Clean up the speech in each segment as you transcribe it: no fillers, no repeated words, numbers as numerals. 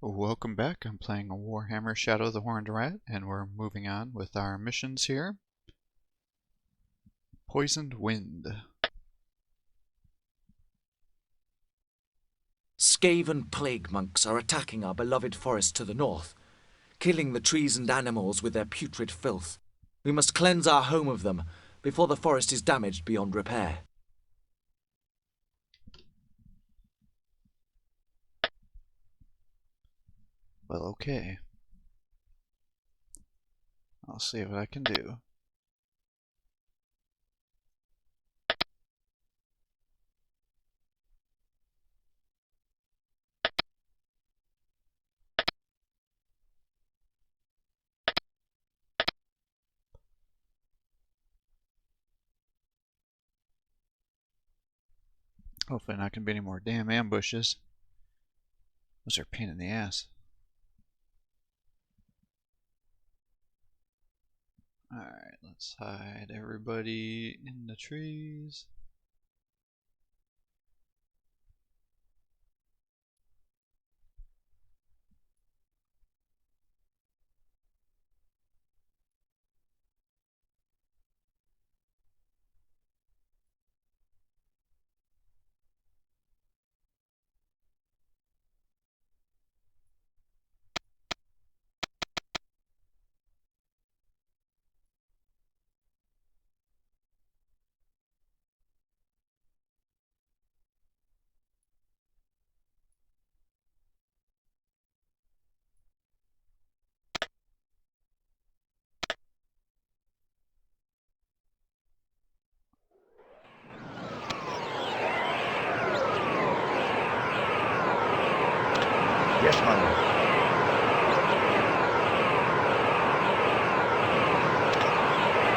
Welcome back. I'm playing Warhammer Shadow the Horned Rat, and we're moving on with our missions here. Poisoned Wind. Skaven plague monks are attacking our beloved forest to the north, killing the trees and animals with their putrid filth. We must cleanse our home of them before the forest is damaged beyond repair. Well, okay. I'll see what I can do. Hopefully not gonna be any more damn ambushes. Those are a pain in the ass. Alright, let's hide everybody in the trees. Yes, my lord.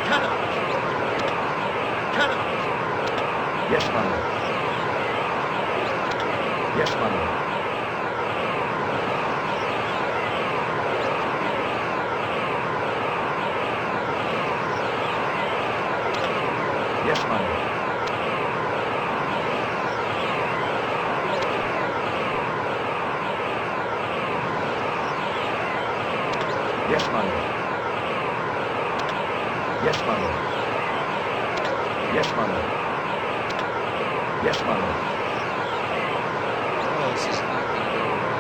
Cannot! Cannot! Yes, my lord. Yes, my lord. Yes, my lord. Yes, my lord. Yes, my lord. Yes, my lord. Yes, my lord. Oh, this is not gonna go well.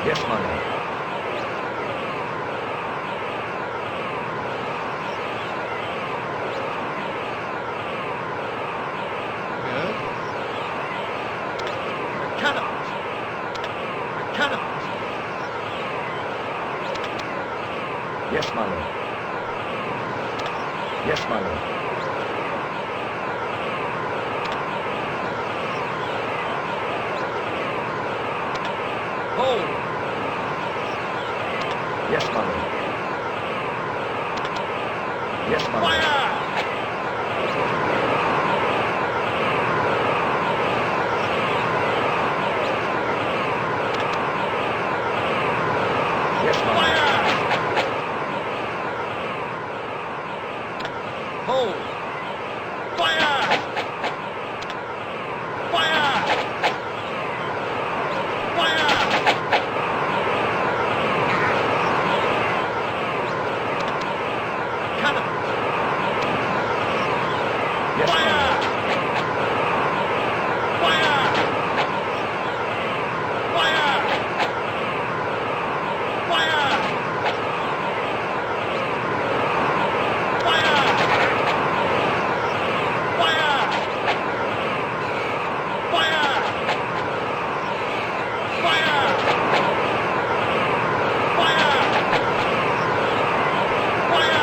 Yes, my lord. Good. I cannot. I cannot. Yes, my lord. Yes, my lord. Hold. Yes, my lord. Yes, my lord. Fire! Yes, my lord. Hold! Fire! Fire! Fire! Cannot! Yes, fire! Fire! Fire! Fire! Fire! Fire! Fire! Fire! Fire! Fire!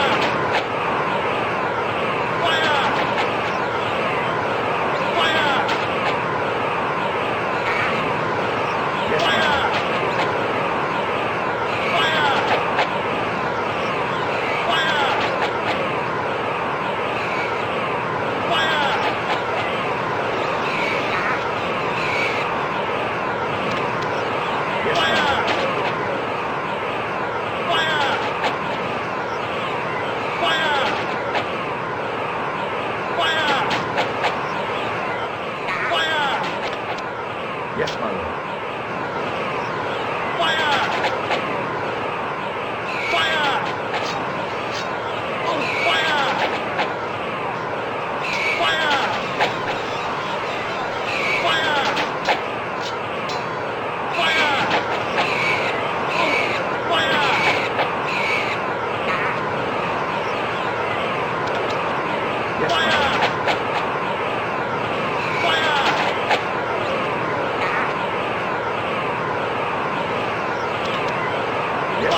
Fire! Yes, my lord. Yes,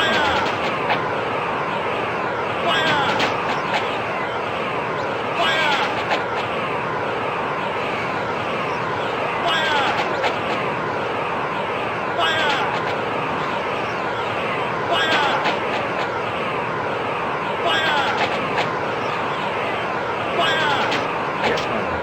my lord.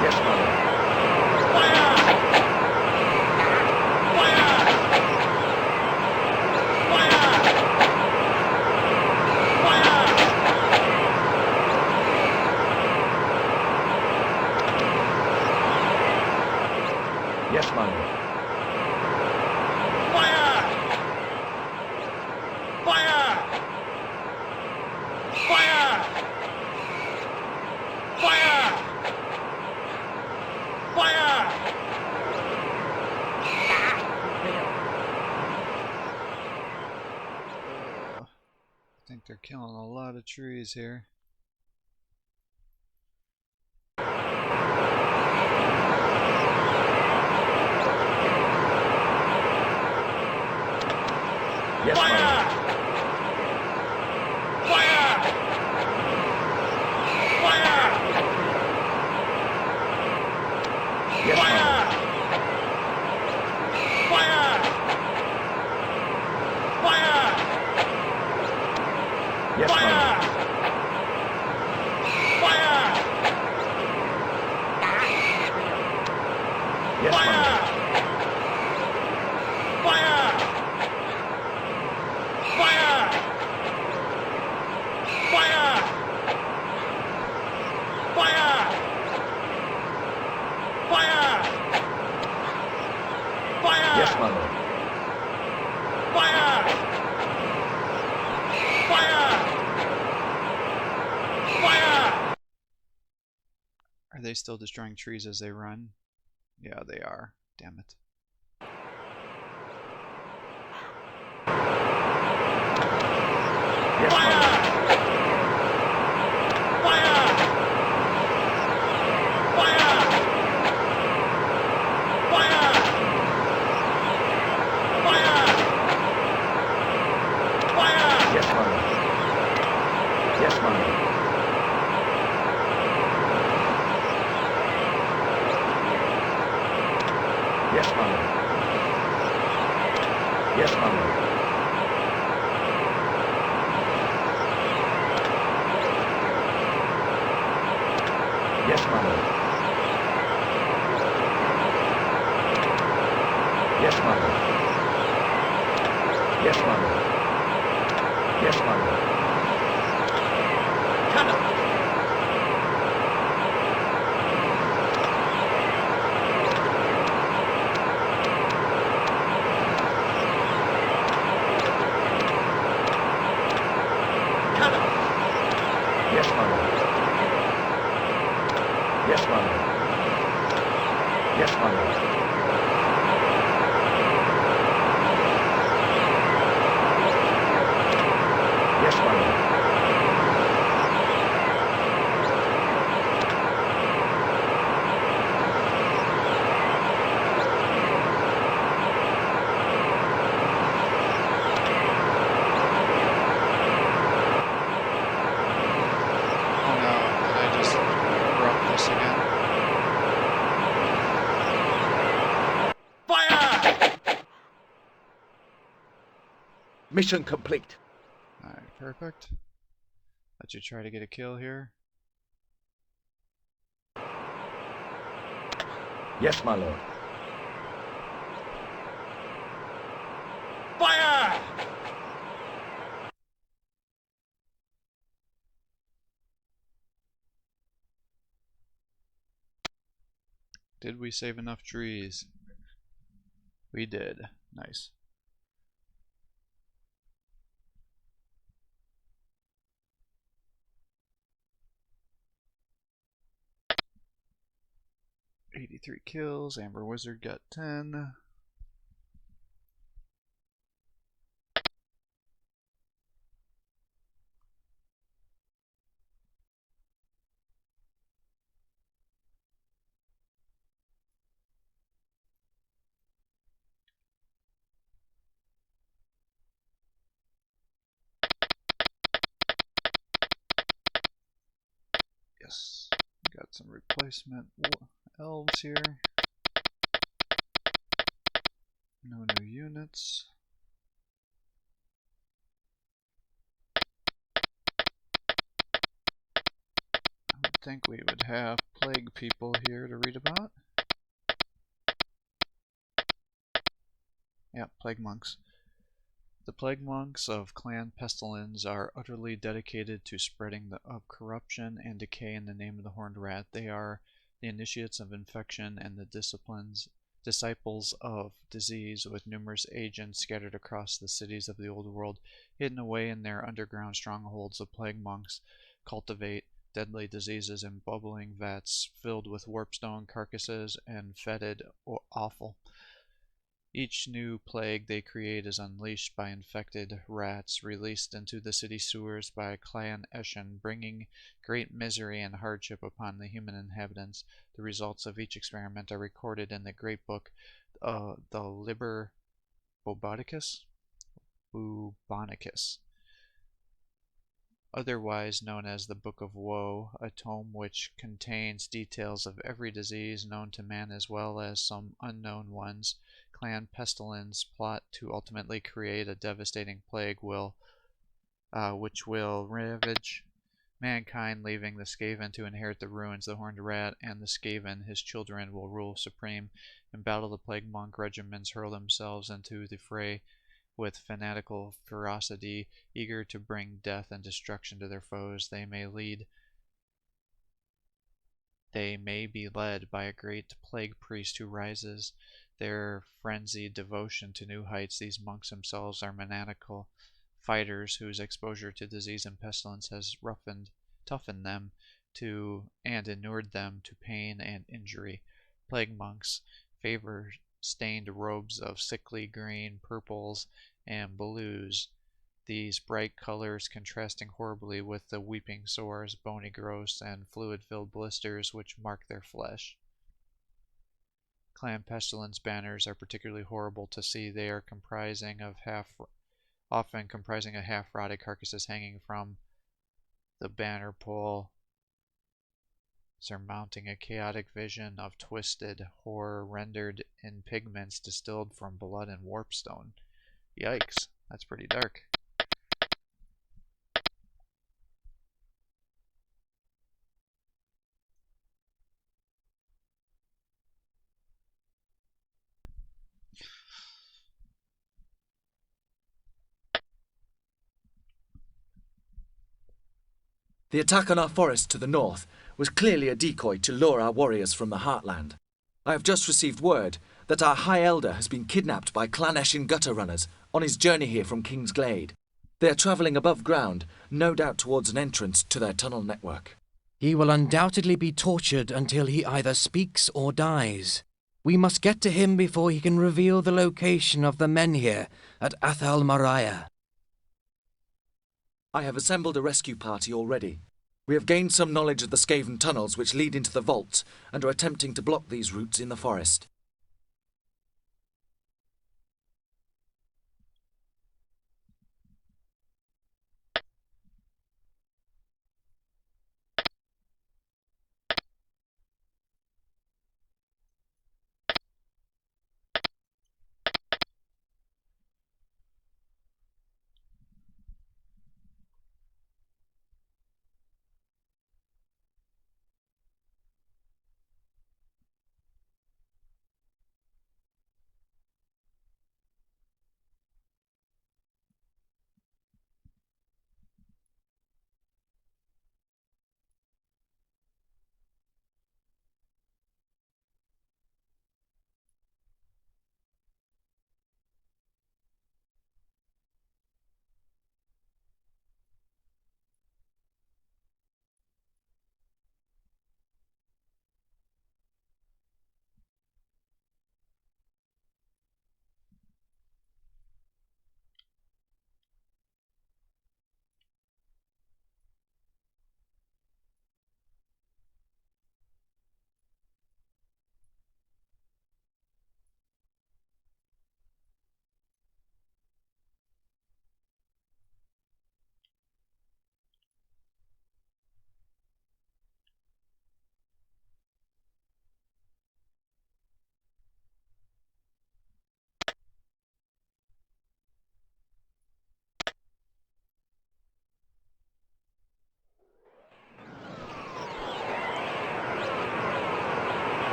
Yes, my lord. Yes, my lord. Yes, my lord. I think they're killing a lot of trees here. Yes, my lord. Yes, my lord. Yes, my lord. Yes, my lord. Yes, my lord. Are they still destroying trees as they run? Yeah, they are. Damn it. Yes, my lord. Yes, my lord. Yes, my lord. Yes, my lord. Yes, my lord. Yes, my lord. Yes, my lord. Yes, my lord. Yes, my lord. Cannot. Cannot. Yes, my lord. Yes, my lord. Yes, my lord. Yes, my lord. Oh no, did I just corrupt this again? Mission complete. Alright, perfect. Let you try to get a kill here. Yes, my lord. Did we save enough trees? We did. Nice. 83 kills. Amber Wizard got 10. Yes, got some replacement elves here. No new units. I would think we would have plague people here to read about. Yeah, plague monks. The plague monks of Clan Pestilence are utterly dedicated to spreading of corruption and decay in the name of the Horned Rat. They are the initiates of infection and the disciples of disease, with numerous agents scattered across the cities of the old world. Hidden away in their underground strongholds, the plague monks cultivate deadly diseases in bubbling vats filled with warpstone carcasses and fetid offal. Each new plague they create is unleashed by infected rats released into the city sewers by Clan Eshin, bringing great misery and hardship upon the human inhabitants. The results of each experiment are recorded in the great book, the Liber Bubonicus, otherwise known as the Book of Woe, a tome which contains details of every disease known to man as well as some unknown ones. Clan Pestilence plot to ultimately create a devastating plague which will ravage mankind, leaving the Skaven to inherit the ruins. The Horned Rat and the Skaven, his children, will rule supreme. In battle, the plague monk regiments hurl themselves into the fray with fanatical ferocity, eager to bring death and destruction to their foes. They may be led by a great plague priest who rises their frenzied devotion to new heights. These monks themselves are maniacal fighters whose exposure to disease and pestilence has toughened them and inured them to pain and injury. Plague monks favor stained robes of sickly green, purples, and blues, these bright colors contrasting horribly with the weeping sores, bony growths, and fluid-filled blisters which mark their flesh. Clan Pestilence banners are particularly horrible to see. They are often comprising half-rotted carcasses hanging from the banner pole, surmounting a chaotic vision of twisted horror rendered in pigments distilled from blood and warpstone. Yikes, that's pretty dark. The attack on our forest to the north was clearly a decoy to lure our warriors from the heartland. I have just received word that our High Elder has been kidnapped by Clan Eshin gutter runners on his journey here from King's Glade. They are travelling above ground, no doubt towards an entrance to their tunnel network. He will undoubtedly be tortured until he either speaks or dies. We must get to him before he can reveal the location of the men here at Athal Mariah. I have assembled a rescue party already. We have gained some knowledge of the Skaven tunnels which lead into the vaults and are attempting to block these routes in the forest.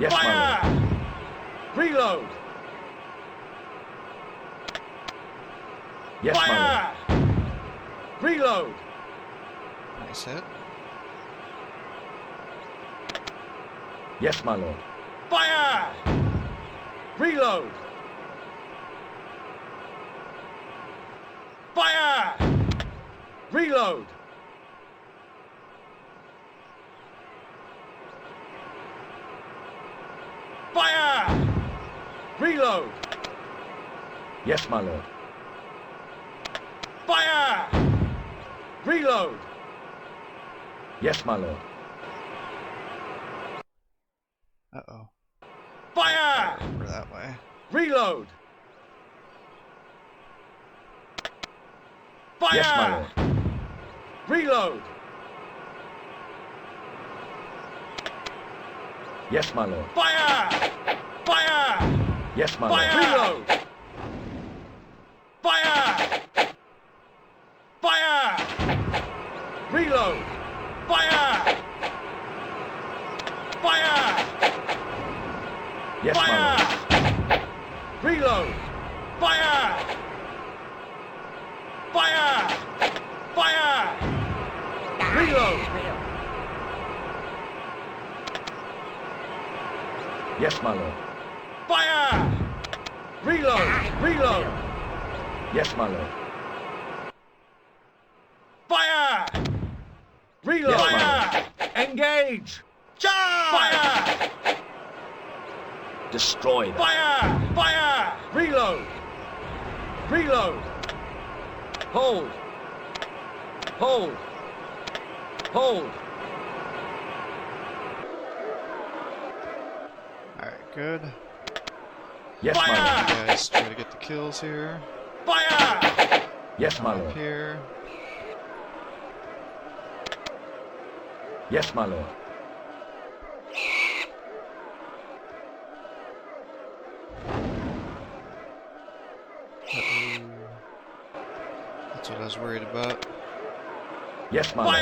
Yes, my lord. Reload! Yes, my lord. Reload! Nice hit. Yes, my lord. Fire! Reload! Fire! Reload! Fire! Reload! Yes, my lord. Fire! Reload! Yes, my lord. Uh-oh. Fire! Over that way. Reload! Fire! Yes, my lord. Reload! Yes, my lord. Fire! Fire! Yes, my lord. Reload! Fire! Fire! Reload! Fire! Fire! Yes, my lord. Reload! Fire! Fire! Fire! Reload! Yes, my lord. Fire! Reload! Reload! Yes, my lord. Fire! Reload! Yes, fire! Engage! Charge! Fire! Destroy them. Fire! Fire! Reload! Reload! Hold! Hold! Hold! Alright, good. Yes, my lord. You guys try to get the kills here. Fire! Yes, my Up lord. here. Yes, my lord. Uh-oh. That's what I was worried about. Yes, my lord.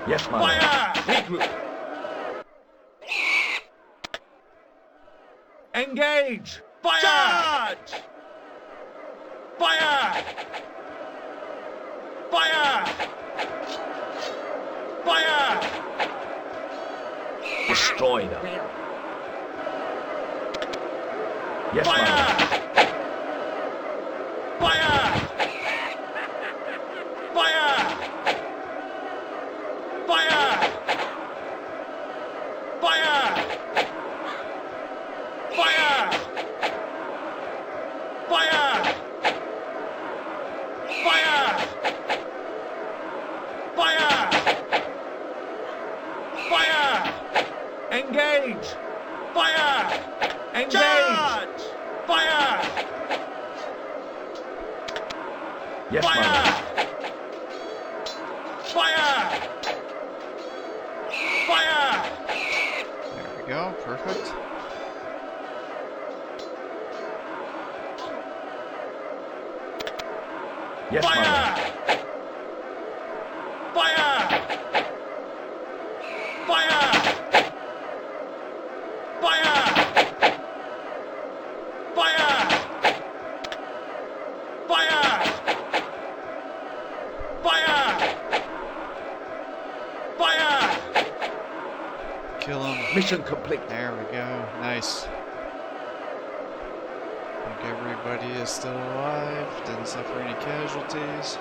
Yes, my lord. Regroup. Engage! Fire! Charge! Fire! Fire! Fire! Destroy them. Yes, fire! My lord. Fire! Fire! Fire! Fire! Fire! Fire! Fire! Fire! Fire! Engage! Fire! Engage! Charge! Fire! Yes, fire! Fire! Fire! There we go, perfect. Yes, fire! Fire! Fire! Fire! Fire! Fire! Fire! Fire! Kill him. Mission complete. There we go. Nice. I think everybody is still alive. Didn't suffer any casualties.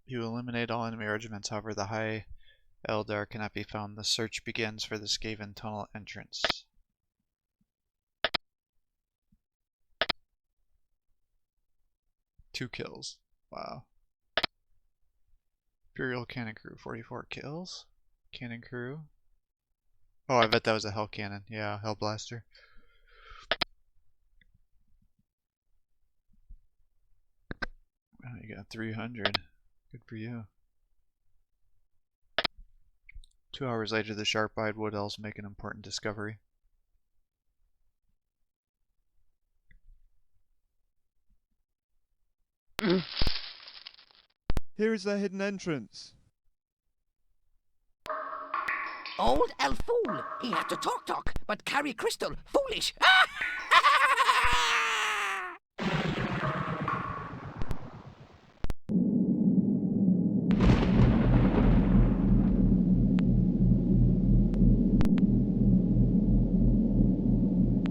You eliminate all enemy regiments, however the High Eldar cannot be found. The search begins for the Skaven tunnel entrance. Two kills. Wow. Imperial Cannon Crew, 44 kills. Cannon Crew. Oh, I bet that was a Hell Cannon. Yeah, Hell Blaster. Oh, you got 300. Good for you. 2 hours later, the sharp-eyed wood elves make an important discovery. Here is their hidden entrance. Old elf fool! He had to talk, but carry crystal. Foolish!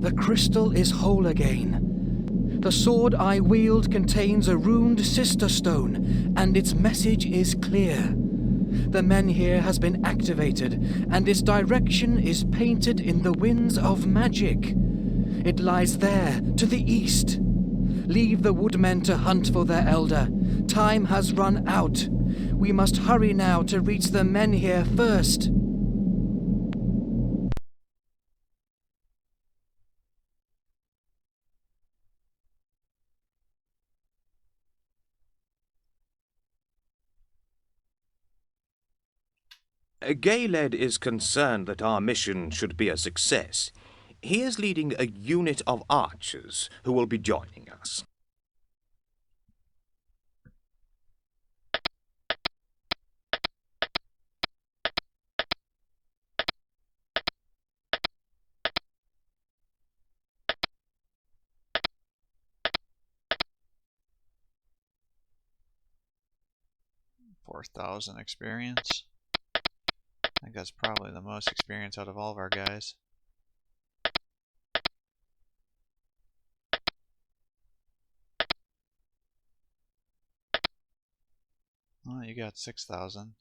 The crystal is whole again. The sword I wield contains a runed sister stone, and its message is clear. The menhir has been activated, and its direction is painted in the winds of magic. It lies there, to the east. Leave the woodmen to hunt for their elder. Time has run out. We must hurry now to reach the menhir first. Gayled is concerned that our mission should be a success. He is leading a unit of archers who will be joining us. $4,000 experience. I think that's probably the most experience out of all of our guys. Oh, you got 6,000.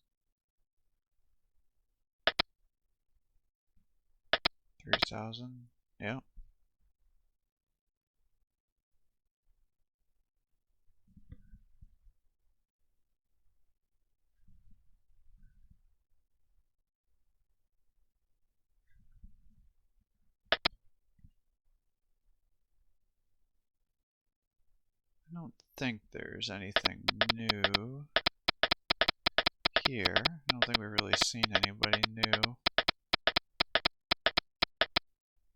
3,000. Yep. I don't think there's anything new here. I don't think we've really seen anybody new.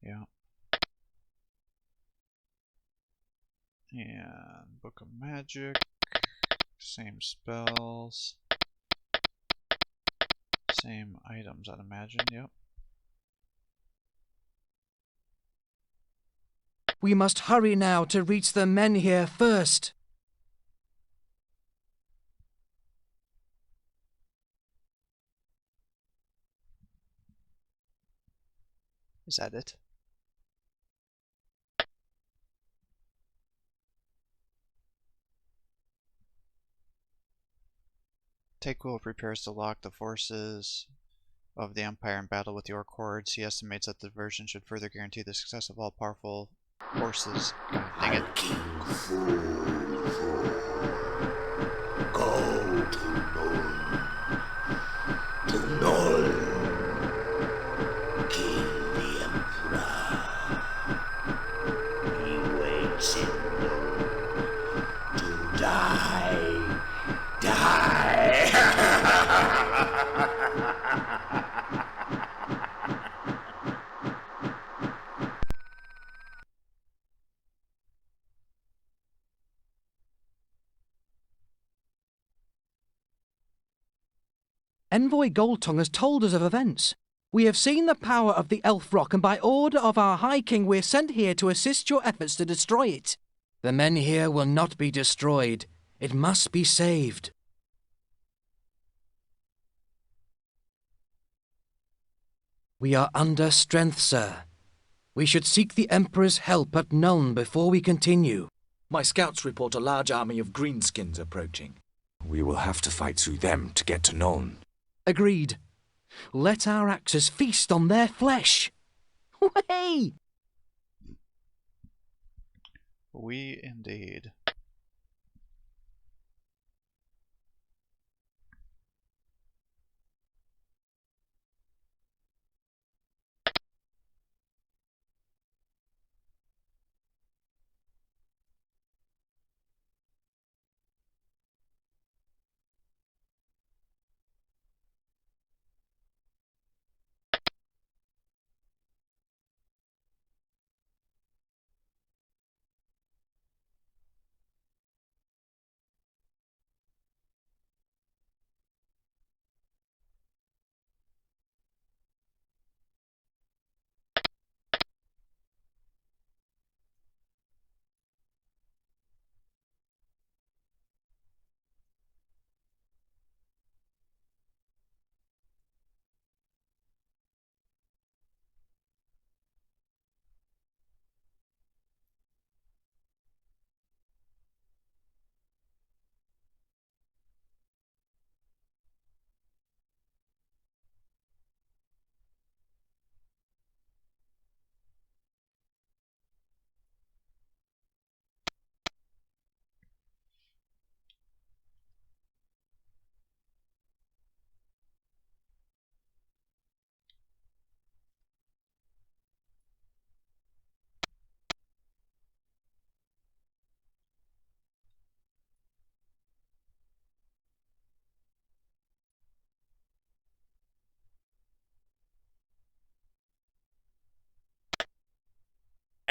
Yeah. And Book of Magic. Same spells. Same items, I'd imagine. Yep. We must hurry now to reach the menhir first. Is that it? Takewolf prepares to lock the forces of the Empire in battle with the Orc hordes. He estimates that the diversion should further guarantee the success of all powerful forces. Dang it. King Fool. Go to Null. To Null. Kill the Emperor. He waits in Null to die. Envoy Goldtongue has told us of events. We have seen the power of the Elf Rock, and by order of our High King we are sent here to assist your efforts to destroy it. The menhir will not be destroyed. It must be saved. We are under strength, sir. We should seek the Emperor's help at Nuln before we continue. My scouts report a large army of greenskins approaching. We will have to fight through them to get to Nuln. Agreed. Let our axes feast on their flesh. Way! We indeed.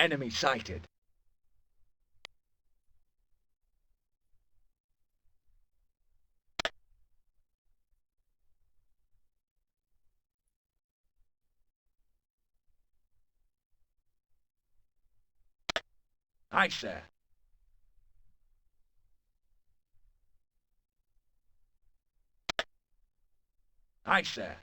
Enemy sighted. Aye, sir. Aye, sir.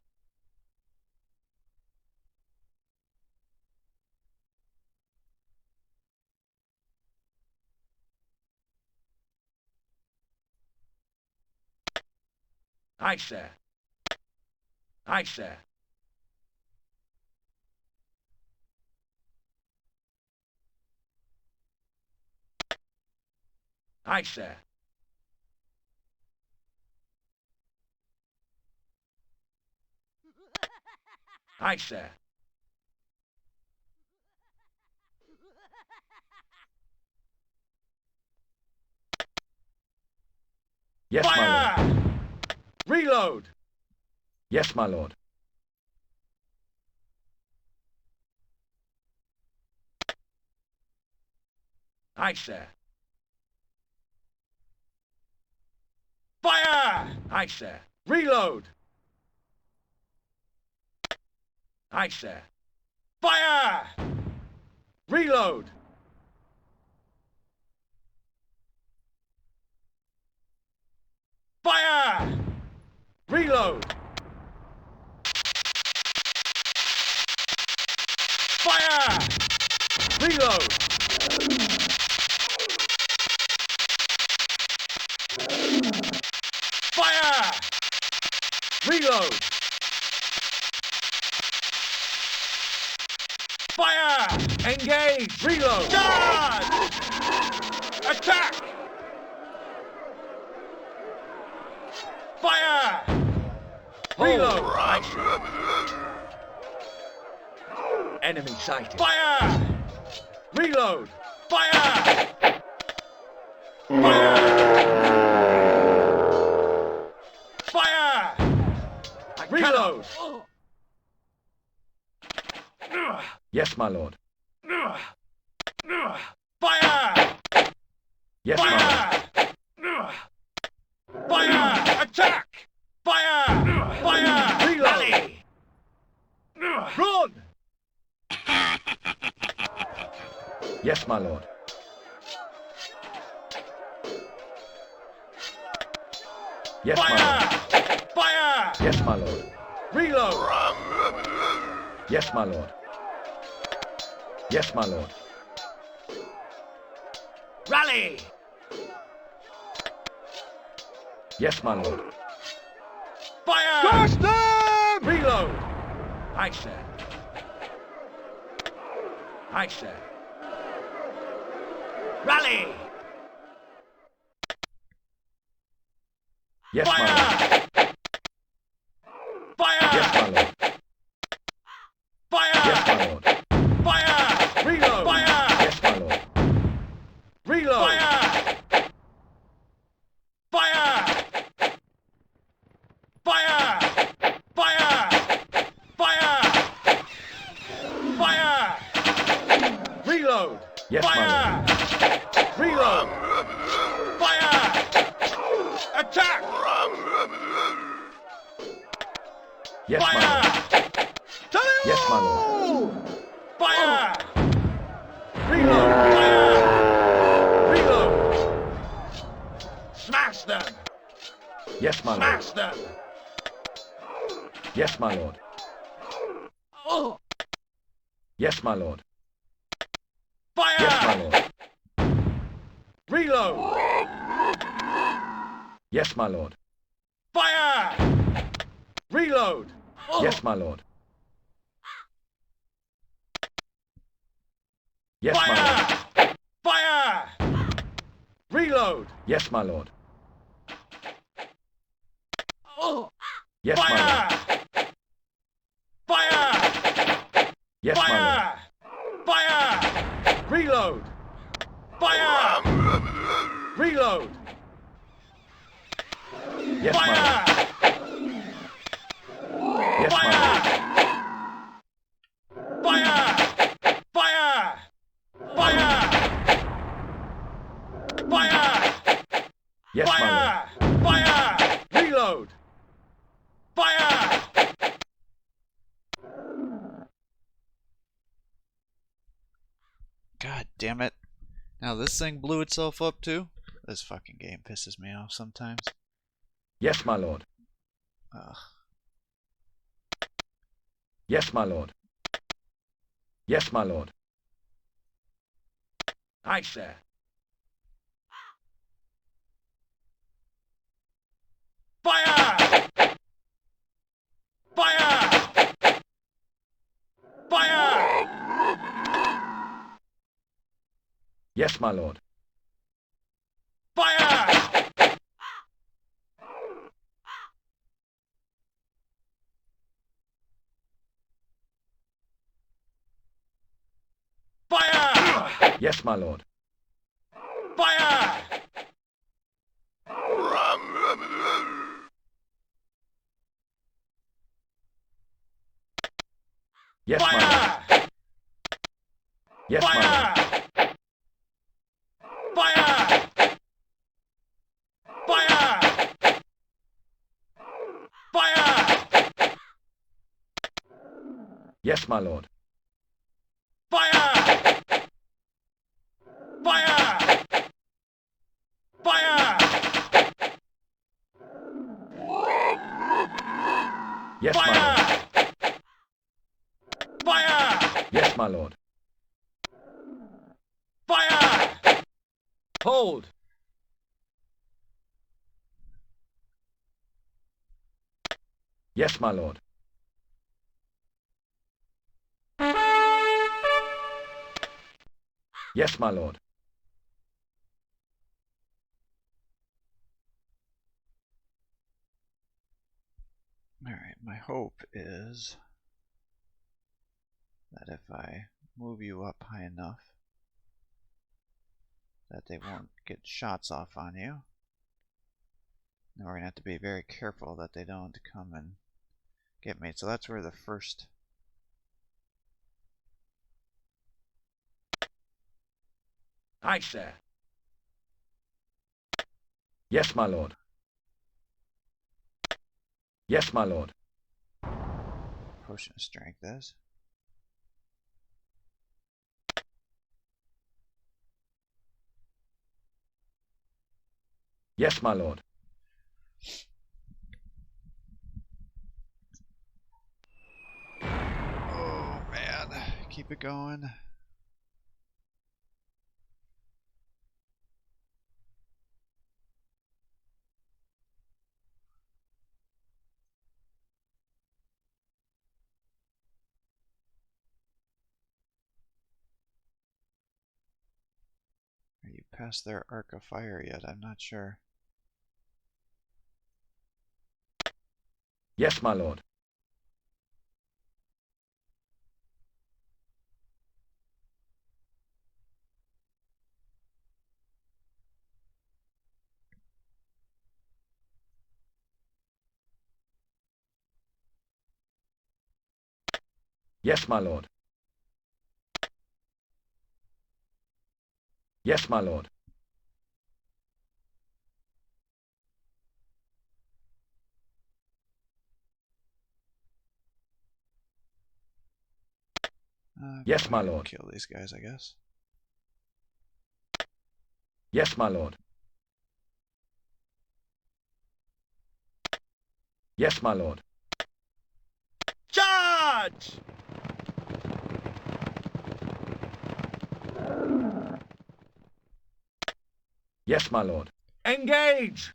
Aye, sir. Aye, sir. Aye, sir. Aye, sir. Yes, my lord. Reload! Yes, my lord. Aye, sir. Fire! Aye, sir. Reload! Aye, sir. Fire! Reload! Fire! Reload! Fire! Reload! Fire! Reload! Fire! Engage! Reload! Charge! Attack! Fire! Reload! Enemy sighted. Fire! Reload! Fire! Fire! Fire! Reload! Yes, my lord. Fire! Yes, my lord. Fire! Attack! Fire! Fire! Reload! Run! Yes, my lord. Yes, my lord. Fire! Yes, my lord. Reload! Yes, my lord. Yes, my lord. Rally! Yes, my lord. Fire! Crush them! Reload! Aye, sir. Aye, sir. Rally! Yes, my lord. Fire! Yes, my lord. Fire! Yes, my lord. Fire! Reload! Fire! Yes, my lord. Reload! Fire! Fire! Fire! Fire! Fire! Fire! Reload! Yes, fire! Reload! Fire! Attack! Yes, fire! My lord. Yes, my lord. Fire! Reload! Fire! Reload! Smash them! Yes, my lord. Smash them! Yes, my lord. Oh! Yes, my lord. Fire! Yes, my lord. Reload! Yes, my lord. Fire! Reload! Yes, my lord. Yes, fire! My lord. Fire! Reload! Yes, my lord. Oh! Yes, fire! My lord. Fire! Yes, fire! My lord. Fire! Reload! Fire! Reload! Yes, fire! My lord. Yes, fire! My lord. Fire! Fire! Yes, my lord. Fire! Reload! Fire! God damn it. Now this thing blew itself up too? This fucking game pisses me off sometimes. Yes, my lord. Ugh. Yes, my lord. Yes, my lord. Aye, sir. Fire! Fire! Fire! Yes, my lord. Fire! Fire! Yes, my lord. Fire! Yes, my lord. Fire! Yes, my lord. Fire! Fire! Fire! Yes, my lord. Fire! Fire! Fire! Yes, my lord. Fire! Fire! Yes, my lord. Fire! Hold! Yes, my lord. Yes, my lord. Alright, my hope is that if I move you up high enough that they won't get shots off on you. And we're going to have to be very careful that they don't come and get me. So that's where the first... Aye, sir. Yes, my lord. Yes, my lord. potion of strength is. Yes, my lord. Oh man, keep it going. Are you past their arc of fire yet? I'm not sure. Yes, my lord. Yes, my lord. Yes, my lord. Yes, my lord. Kill these guys, I guess. Yes, my lord. Yes, my lord. Charge! Yes, my lord. Engage!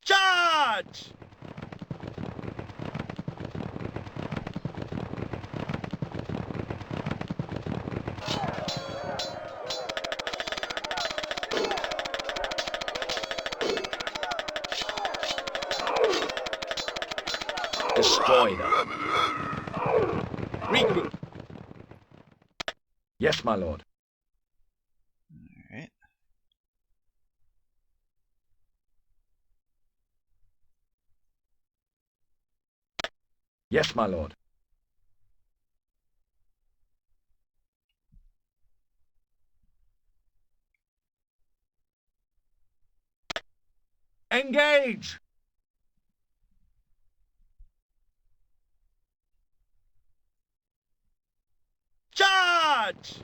Charge! Destroy them. Regroup. Yes, my lord. Alright. Yes, my lord. Engage! Charge!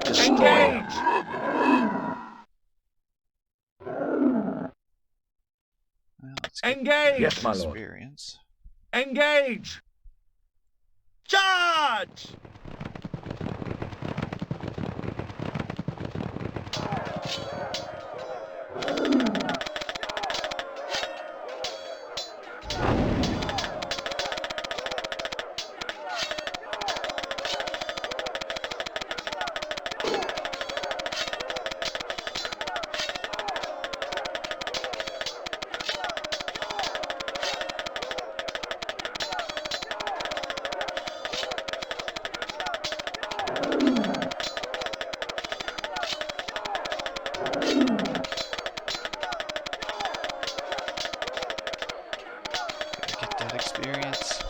Engage! Well, let's get Engage! Yes, my lord. experience. Engage! Charge! Get that experience.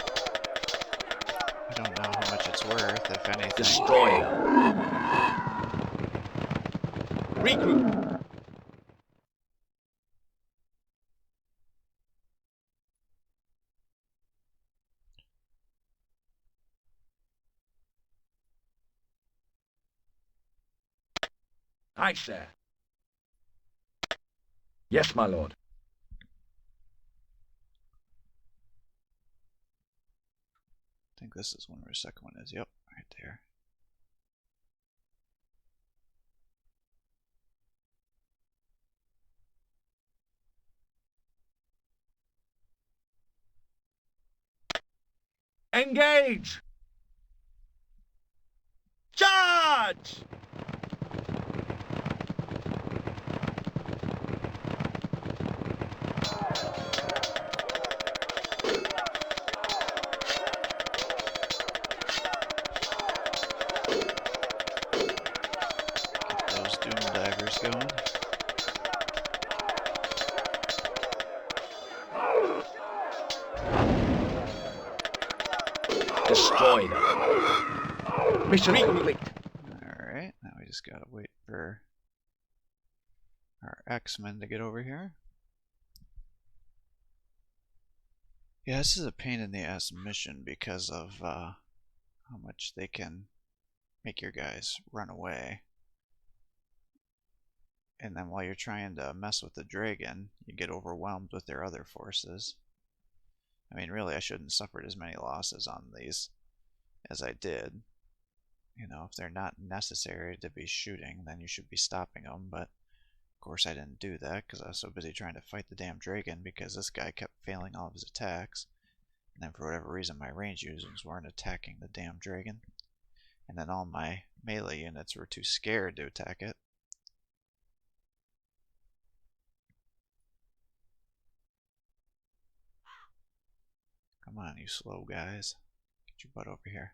I don't know how much it's worth, if anything. Destroy them. Regroup. Aye, sir. Yes, my lord. I think this is where the second one is. Yep, right there. Engage! Charge! Get those doom daggers going. Destroy them. Mission complete. Alright, now we just gotta wait for our X-Men to get over here. Yeah, this is a pain in the ass mission because of how much they can make your guys run away. And then while you're trying to mess with the dragon, you get overwhelmed with their other forces. I mean, really, I shouldn't have suffered as many losses on these as I did. You know, if they're not necessary to be shooting, then you should be stopping them, but of course I didn't do that because I was so busy trying to fight the damn dragon because this guy kept failing all of his attacks. And then for whatever reason my range users weren't attacking the damn dragon. And then all my melee units were too scared to attack it. Come on, you slow guys. Get your butt over here.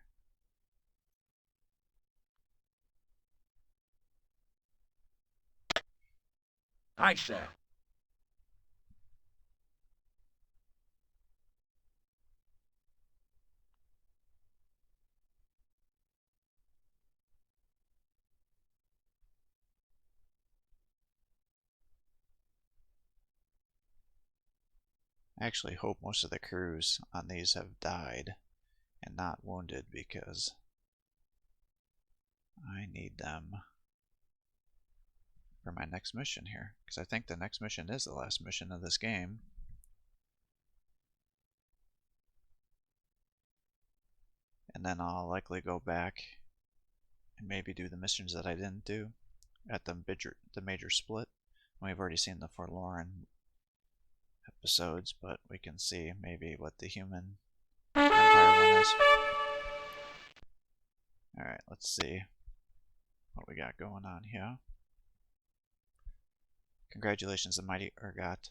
Aye, sir. I actually hope most of the crews on these have died and not wounded because I need them for my next mission here. Because I think the next mission is the last mission of this game. And then I'll likely go back and maybe do the missions that I didn't do. at the major split. We've already seen the Forlorn episodes, but we can see maybe what the human Empire one is. Alright, let's see what we got going on here. Congratulations, the mighty Urgot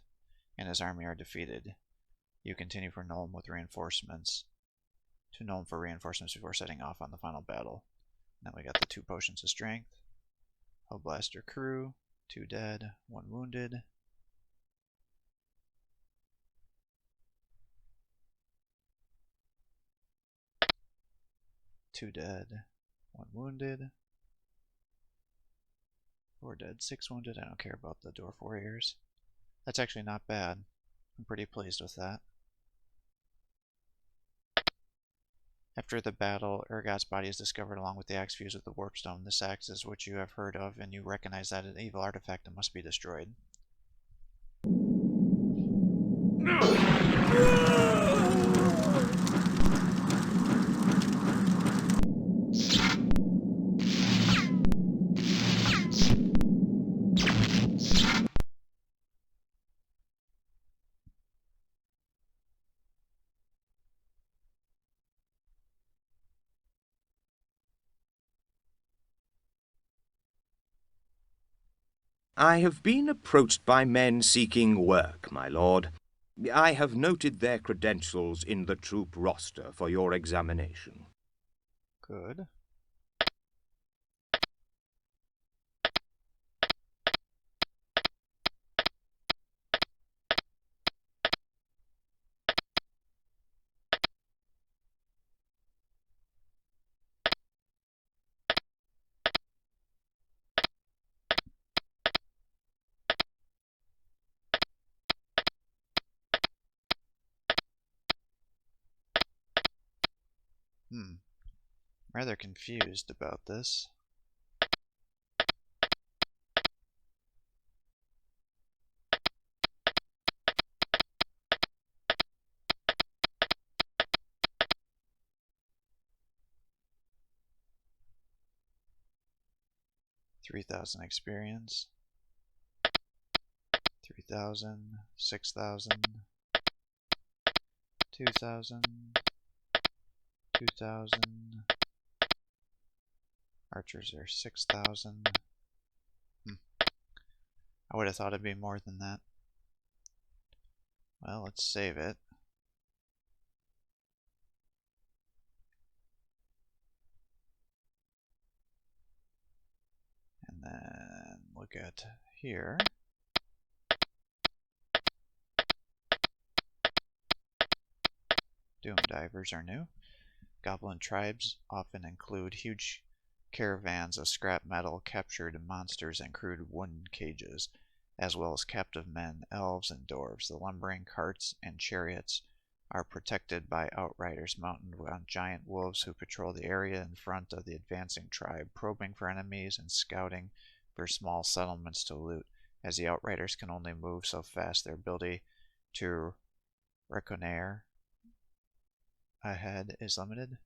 and his army are defeated. You continue for Nuln with reinforcements. To Nuln for reinforcements before setting off on the final battle. Now we got the 2 potions of strength. Hellblaster crew, 2 dead, 1 wounded. Two dead, 1 wounded. 4 dead, 6 wounded. I don't care about the Dwarf Warriors. That's actually not bad. I'm pretty pleased with that. After the battle, Urgot's body is discovered along with the axe fused with the warpstone. This axe is what you have heard of, and you recognize that an evil artifact that must be destroyed. I have been approached by men seeking work, my lord. I have noted their credentials in the troop roster for your examination. Good. Rather confused about this. $3,000 experience. 3,000, 6,000, 2,000, 2,000. Archers are 6,000. I would have thought it'd be more than that. Well, let's save it. And then look at here. Doom divers are new. Goblin tribes often include huge caravans of scrap metal, captured monsters, and crude wooden cages, as well as captive men, elves, and dwarves. The lumbering carts and chariots are protected by outriders mounted on giant wolves who patrol the area in front of the advancing tribe, probing for enemies and scouting for small settlements to loot. As the outriders can only move so fast, their ability to reconnaître ahead is limited.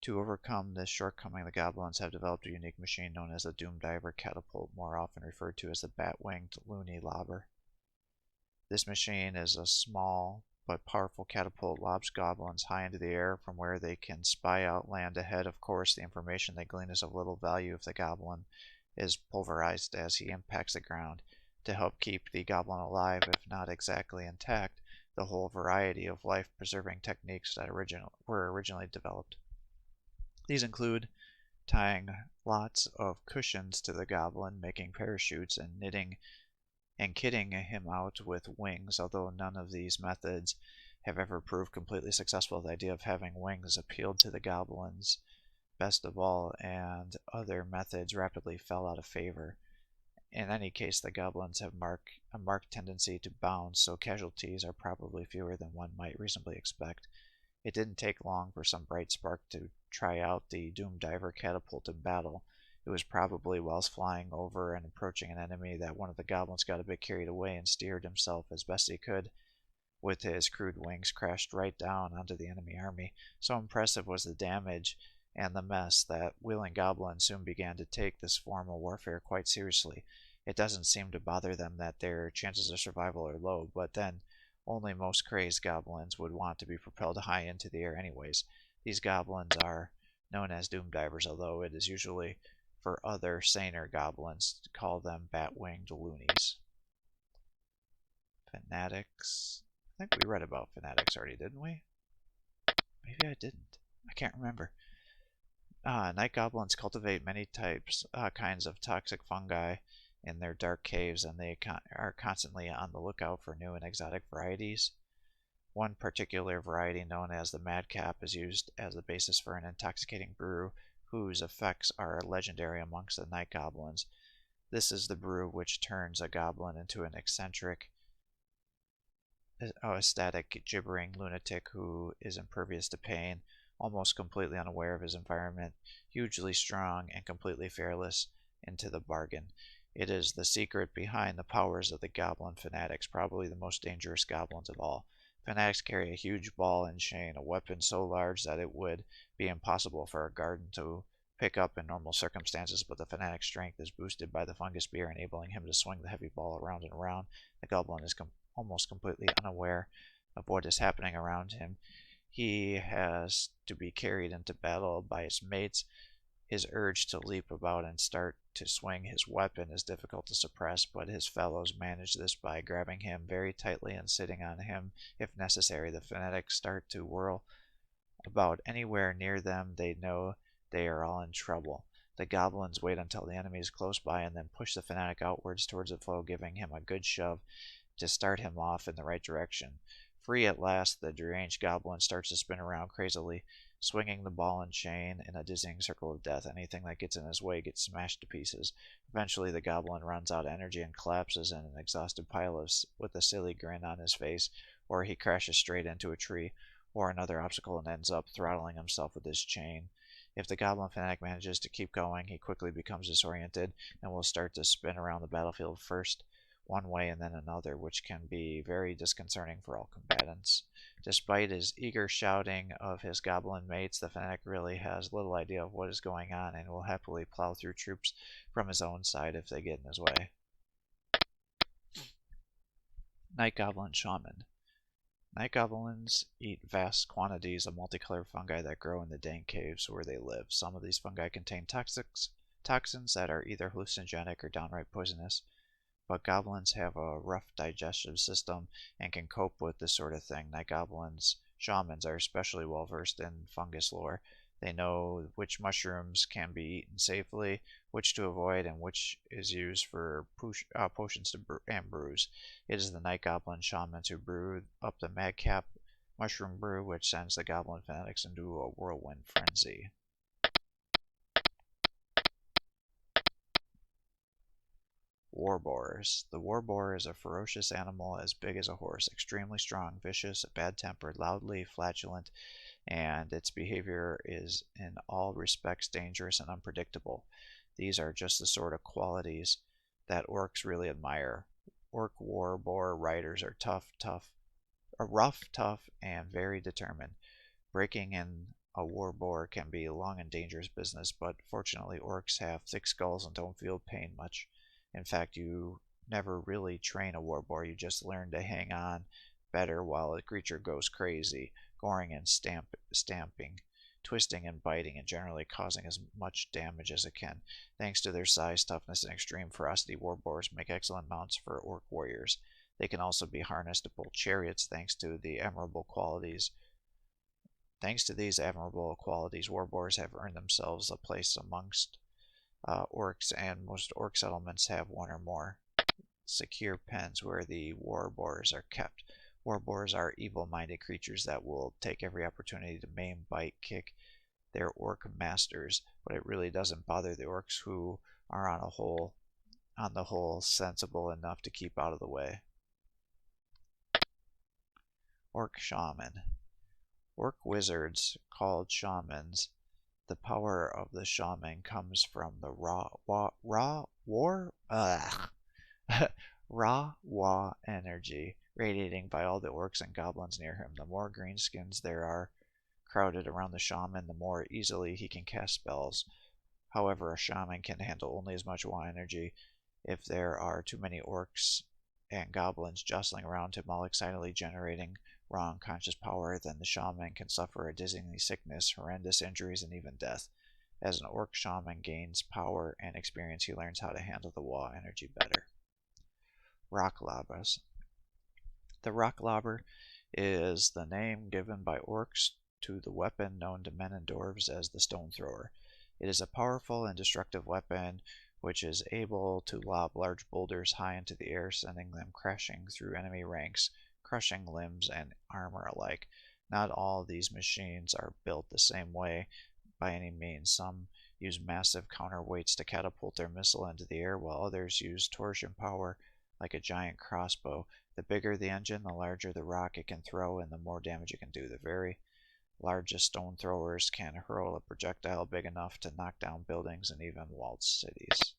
To overcome this shortcoming, the goblins have developed a unique machine known as the Doom Diver Catapult, more often referred to as the Bat-Winged Loony Lobber. This machine is a small but powerful catapult lobs goblins high into the air from where they can spy out land ahead. Of course, the information they glean is of little value if the goblin is pulverized as he impacts the ground. To help keep the goblin alive, if not exactly intact, the whole variety of life-preserving techniques that were originally developed. These include tying lots of cushions to the goblin, making parachutes, and knitting and kitting him out with wings, although none of these methods have ever proved completely successful. The idea of having wings appealed to the goblins best of all, and other methods rapidly fell out of favor. In any case, the goblins have a marked tendency to bounce, so casualties are probably fewer than one might reasonably expect. It didn't take long for some bright spark to try out the Doom Diver Catapult in battle. It was probably whilst flying over and approaching an enemy that one of the goblins got a bit carried away and steered himself as best he could. With his crude wings, crashed right down onto the enemy army. So impressive was the damage and the mess that wheeling goblins soon began to take this form of warfare quite seriously. It doesn't seem to bother them that their chances of survival are low, but then only most crazed goblins would want to be propelled high into the air anyways. These goblins are known as doom divers, although it is usually for other saner goblins to call them bat-winged loonies. Fanatics. I think we read about fanatics already, didn't we? Maybe I didn't. I can't remember. Night goblins cultivate many kinds of toxic fungi in their dark caves, and they are constantly on the lookout for new and exotic varieties. One particular variety, known as the madcap, is used as the basis for an intoxicating brew whose effects are legendary amongst the night goblins. This is the brew which turns a goblin into an eccentric, ecstatic, gibbering lunatic who is impervious to pain, almost completely unaware of his environment, hugely strong, and completely fearless into the bargain. It is the secret behind the powers of the goblin fanatics, probably the most dangerous goblins of all. Fanatics carry a huge ball and chain, a weapon so large that it would be impossible for a guard to pick up in normal circumstances, but the fanatic's strength is boosted by the fungus spear, enabling him to swing the heavy ball around and around. The goblin is almost completely unaware of what is happening around him. He has to be carried into battle by his mates. His urge to leap about and start to swing his weapon is difficult to suppress, but his fellows manage this by grabbing him very tightly and sitting on him if necessary. The fanatics start to whirl about anywhere near them. They know they are all in trouble. The goblins wait until the enemy is close by and then push the fanatic outwards towards the foe, giving him a good shove to start him off in the right direction. Free at last, the deranged goblin starts to spin around crazily, swinging the ball and chain in a dizzying circle of death. Anything that gets in his way gets smashed to pieces. Eventually, the goblin runs out of energy and collapses in an exhausted pile with a silly grin on his face, or he crashes straight into a tree or another obstacle and ends up throttling himself with his chain. If the goblin fanatic manages to keep going, he quickly becomes disoriented and will start to spin around the battlefield, first one way and then another, which can be very disconcerting for all combatants. Despite his eager shouting of his goblin mates, the fanatic really has little idea of what is going on and will happily plow through troops from his own side if they get in his way. Night Goblin Shaman. Night goblins eat vast quantities of multicolored fungi that grow in the dank caves where they live. Some of these fungi contain toxins that are either hallucinogenic or downright poisonous, but goblins have a rough digestive system and can cope with this sort of thing. Night goblins shamans are especially well versed in fungus lore. They know which mushrooms can be eaten safely, which to avoid, and which is used for potions and brews. It is the night goblin shamans who brew up the madcap mushroom brew, which sends the goblin fanatics into a whirlwind frenzy. Warboars. The warboar is a ferocious animal as big as a horse, extremely strong, vicious, bad-tempered, loudly flatulent, and its behavior is in all respects dangerous and unpredictable. These are just the sort of qualities that orcs really admire. Orc warboar riders are rough, tough, and very determined. Breaking in a warboar can be a long and dangerous business, but fortunately orcs have thick skulls and don't feel pain much. In fact, you never really train a warboar, you just learn to hang on better while the creature goes crazy, goring and stamping, twisting and biting, and generally causing as much damage as it can. Thanks to their size, toughness, and extreme ferocity, warboars make excellent mounts for orc warriors. They can also be harnessed to pull chariots thanks to these admirable qualities, warboars have earned themselves a place amongst orcs, and most orc settlements have one or more secure pens where the warboars are kept. Warboars are evil-minded creatures that will take every opportunity to maim, bite, kick their orc masters, but it really doesn't bother the orcs, who are on the whole sensible enough to keep out of the way. Orc Shaman. Orc wizards, called shamans, the power of the shaman comes from the raw energy radiating by all the orcs and goblins near him. The more greenskins there are crowded around the shaman, the more easily he can cast spells. However, a shaman can handle only as much Wa energy. If there are too many orcs and goblins jostling around him, all excitedly generating raw unconscious power, then the shaman can suffer a dizzying sickness, horrendous injuries, and even death. As an orc shaman gains power and experience, he learns how to handle the Wa energy better. Rock Labbas. The Rock Labber is the name given by orcs to the weapon known to men and dwarves as the Stone Thrower. It is a powerful and destructive weapon which is able to lob large boulders high into the air, sending them crashing through enemy ranks, crushing limbs and armor alike. Not all these machines are built the same way by any means. Some use massive counterweights to catapult their missile into the air, while others use torsion power like a giant crossbow. The bigger the engine, the larger the rock it can throw, and the more damage it can do. The very largest stone throwers can hurl a projectile big enough to knock down buildings and even walled cities.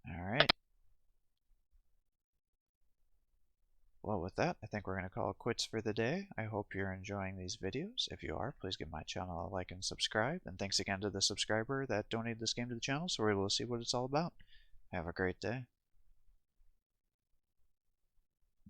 Alright. Well, with that, I think we're going to call it quits for the day. I hope you're enjoying these videos. If you are, please give my channel a like and subscribe. And thanks again to the subscriber that donated this game to the channel, so we're able to see what it's all about. Have a great day.